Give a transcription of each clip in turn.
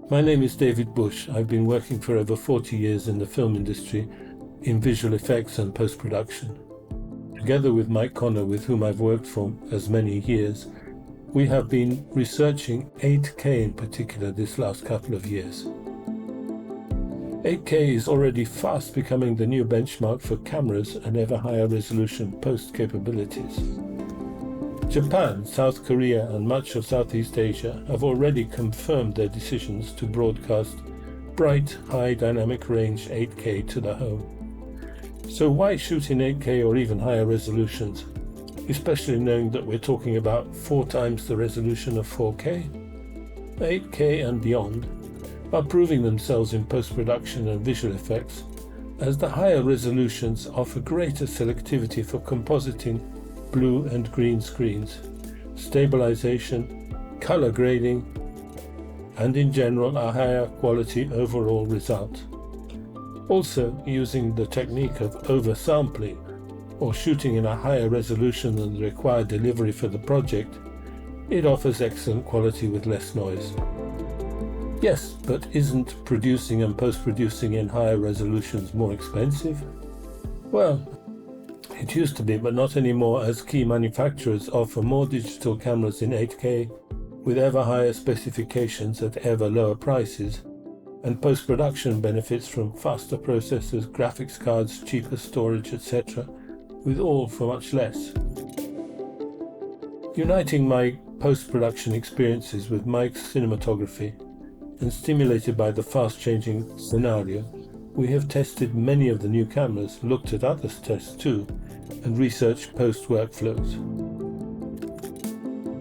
My name is David Bush. I've been working for over 40 years in the film industry in visual effects and post-production. Together with Mike Connor, with whom I've worked for as many years, we have been researching 8K in particular this last couple of years. 8K is already fast becoming the new benchmark for cameras and ever higher resolution post capabilities. Japan, South Korea and much of Southeast Asia have already confirmed their decisions to broadcast bright, high dynamic range 8K to the home. So why shoot in 8K or even higher resolutions, especially knowing that we're talking about 4 times the resolution of 4K? 8K and beyond are proving themselves in post-production and visual effects, as the higher resolutions offer greater selectivity for compositing blue and green screens, stabilization, color grading, and in general a higher quality overall result. Also, using the technique of oversampling or shooting in a higher resolution than the required delivery for the project, it offers excellent quality with less noise. Yes, but isn't producing and post-producing in higher resolutions more expensive? Well, it used to be, but not anymore, as key manufacturers offer more digital cameras in 8K with ever higher specifications at ever lower prices, and post-production benefits from faster processors, graphics cards, cheaper storage, etc., with all for much less. Uniting my post-production experiences with Mike's cinematography and stimulated by the fast-changing scenario, we have tested many of the new cameras, looked at other tests too, and researched post-workflows.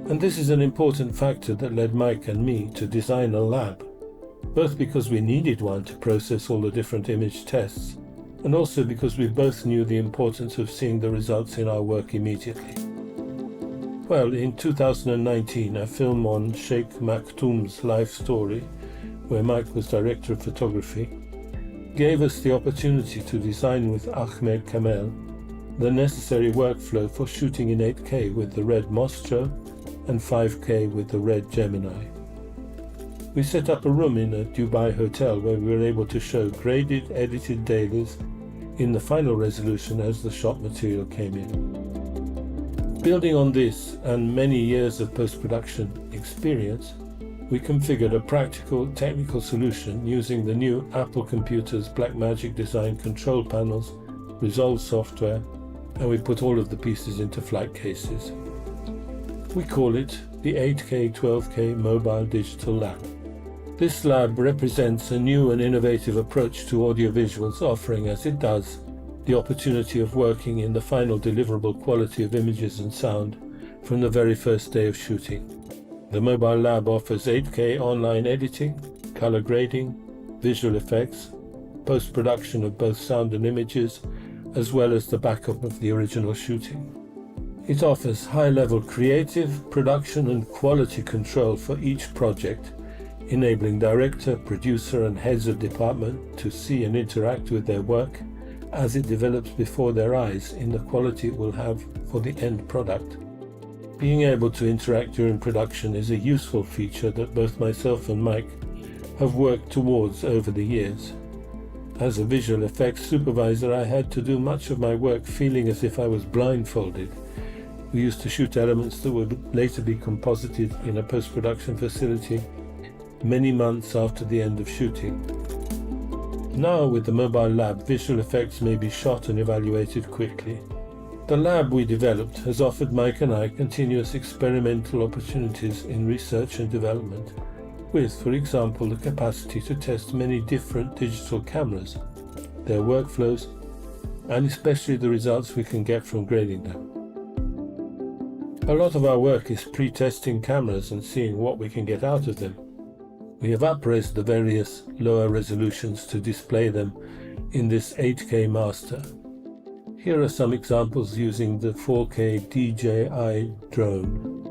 And this is an important factor that led Mike and me to design a lab, both because we needed one to process all the different image tests, and also because we both knew the importance of seeing the results in our work immediately. Well, in 2019, a film on Sheikh Maktoum's life story, where Mike was director of photography, gave us the opportunity to design with Ahmed Kamel the necessary workflow for shooting in 8K with the Red Mostro and 5K with the Red Gemini. We set up a room in a Dubai hotel where we were able to show graded, edited dailies in the final resolution as the shot material came in. Building on this and many years of post-production experience, we configured a practical technical solution using the new Apple Computers Blackmagic design control panels, Resolve software, and we put all of the pieces into flight cases. We call it the 8K 12K Mobile Digital Lab. This lab represents a new and innovative approach to audiovisuals, offering, as it does, the opportunity of working in the final deliverable quality of images and sound from the very first day of shooting. The mobile lab offers 8K online editing, color grading, visual effects, post-production of both sound and images, as well as the backup of the original shooting. It offers high-level creative, production and quality control for each project, enabling director, producer and heads of department to see and interact with their work as it develops before their eyes in the quality it will have for the end product. Being able to interact during production is a useful feature that both myself and Mike have worked towards over the years. As a visual effects supervisor, I had to do much of my work feeling as if I was blindfolded. We used to shoot elements that would later be composited in a post-production facility many months after the end of shooting. Now, with the mobile lab, visual effects may be shot and evaluated quickly. The lab we developed has offered Mike and I continuous experimental opportunities in research and development, with, for example, the capacity to test many different digital cameras, their workflows, and especially the results we can get from grading them. A lot of our work is pre-testing cameras and seeing what we can get out of them. We have upraised the various lower resolutions to display them in this 8K master. Here are some examples using the 4K DJI drone.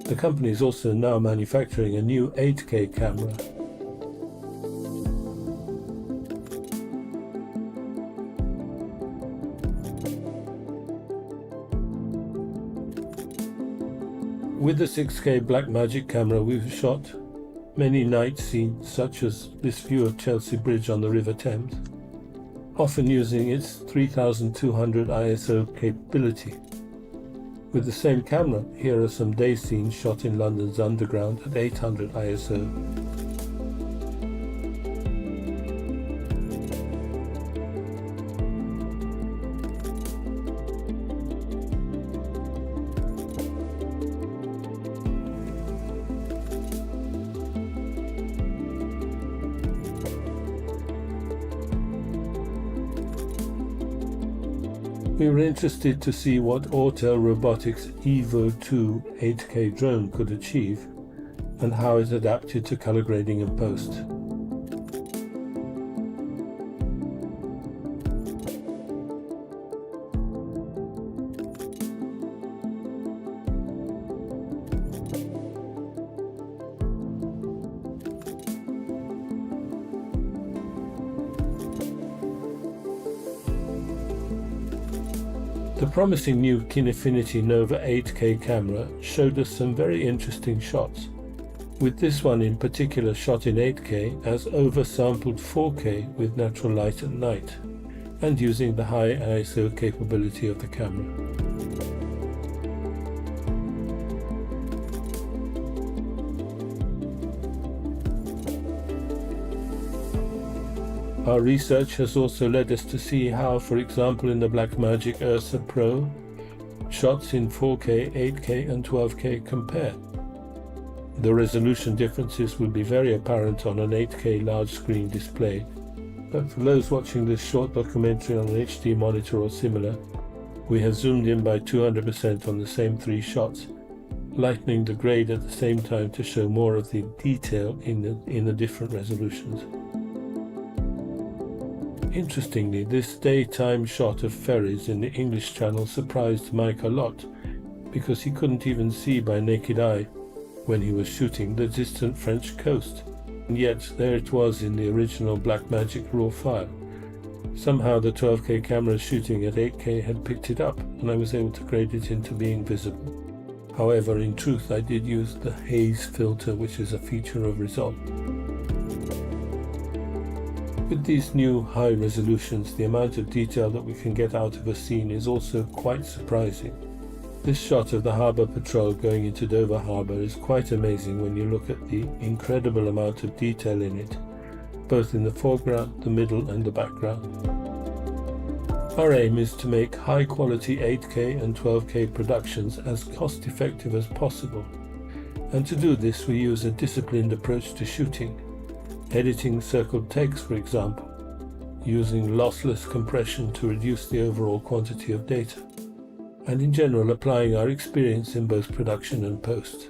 The company is also now manufacturing a new 8K camera. With the 6K Blackmagic camera, we've shot many night scenes, such as this view of Chelsea Bridge on the River Thames, often using its 3200 ISO capability. With the same camera, here are some day scenes shot in London's Underground at 800 ISO. We were interested to see what Autel Robotics Evo 2 8K drone could achieve and how it adapted to color grading in post. The promising new Kinefinity Nova 8K camera showed us some very interesting shots, with this one in particular shot in 8K as oversampled 4K with natural light at night, and using the high ISO capability of the camera. Our research has also led us to see how, for example, in the Blackmagic Ursa Pro, shots in 4K, 8K and 12K compare. The resolution differences will be very apparent on an 8K large screen display, but for those watching this short documentary on an HD monitor or similar, we have zoomed in by 200% on the same three shots, lightening the grade at the same time to show more of the detail in the different resolutions. Interestingly, this daytime shot of ferries in the English Channel surprised Mike a lot, because he couldn't even see by naked eye when he was shooting the distant French coast, and yet there it was in the original Blackmagic RAW file. Somehow the 12K camera shooting at 8K had picked it up, and I was able to grade it into being visible. However, in truth, I did use the haze filter, which is a feature of Resolve. With these new high resolutions, the amount of detail that we can get out of a scene is also quite surprising. This shot of the harbour patrol going into Dover Harbour is quite amazing when you look at the incredible amount of detail in it, both in the foreground, the middle and the background. Our aim is to make high quality 8K and 12K productions as cost effective as possible, and to do this we use a disciplined approach to shooting. Editing circled takes, for example, using lossless compression to reduce the overall quantity of data, and in general applying our experience in both production and post.